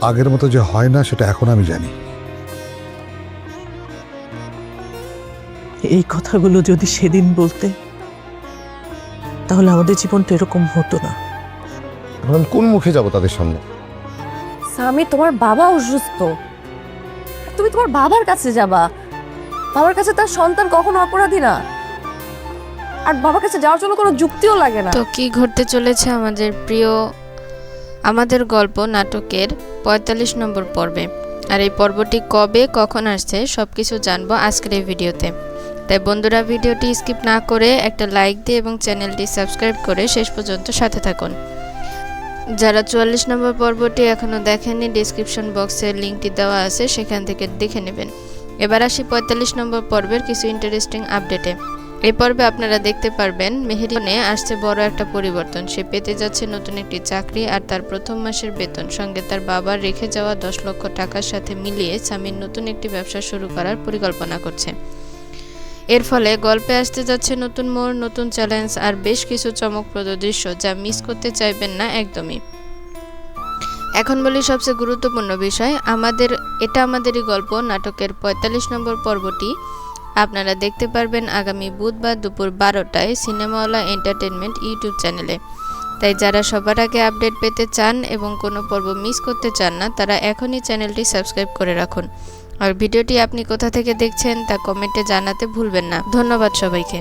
আগের মতো যে হয় না সেটা এখন আমি জানি। এই কথাগুলো যদি সেদিন বলতে, তাহলে আমাদের জীবনটা এরকম হতো না। আমি কোন মুখে যাব তাদের সামনে? স্বামী, তোমার বাবা অসুস্থ, তুমি তোমার বাবার কাছে যাবা। বাবার কাছে তার সন্তান কখনো অপরাধী না, আর বাবার কাছে যাওয়ার জন্য কোনো যুক্তিও লাগে না। তো কি ঘটতে চলেছে আমাদের গল্প নাটকের ৪৫ নম্বর পর্বে। আর এই পর্বটি কবে কখন আসছে সবকিছু জানবো আজকের এই ভিডিওতে। তাই বন্ধুরা, ভিডিওটি স্কিপ না করে একটা লাইক দিয়ে এবং চ্যানেলটি সাবস্ক্রাইব করে শেষ পর্যন্ত সাথে থাকুন। যারা ৪৪ নম্বর পর্বটি এখনো দেখেননি, ডিসক্রিপশন বক্সে লিঙ্কটি দেওয়া আছে, সেখান থেকে দেখে নেবেন। এবার আসি ৪৫ নম্বর পর্বের কিছু ইন্টারেস্টিং আপডেটে। এই পর্বে আপনারা দেখতে পারবেন মেহেরিনে আসছে বড় একটা পরিবর্তন। সে পেতে যাচ্ছে নতুন একটি চাকরি, আর তার প্রথম মাসের বেতন সঙ্গে তার বাবার রেখে যাওয়া ১০ লক্ষ টাকার সাথে মিলিয়ে সামির নতুন একটি ব্যবসা শুরু করার পরিকল্পনা করছে। এর ফলে গল্পে আসতে যাচ্ছে নতুন মোড়, নতুন চ্যালেঞ্জ আর বেশ কিছু চমকপ্রদ দৃশ্য, যা মিস করতে চাইবেন না একদমই। এখন বলি সবচেয়ে গুরুত্বপূর্ণ বিষয়, আমাদেরই গল্প নাটকের ৪৫ নম্বর পর্বটি আপনারা দেখতে পারবেন আগামী বুধবার দুপুর ১২টায় সিনেমাওয়ালা এন্টারটেনমেন্ট ইউটিউব চ্যানেলে। তাই যারা সবার আগে আপডেট পেতে চান এবং কোনো পর্ব মিস করতে চান না, তারা এখনই চ্যানেলটি সাবস্ক্রাইব করে রাখুন। আর ভিডিওটি আপনি কোথা থেকে দেখছেন তা কমেন্টে জানাতে ভুলবেন না। ধন্যবাদ সবাইকে।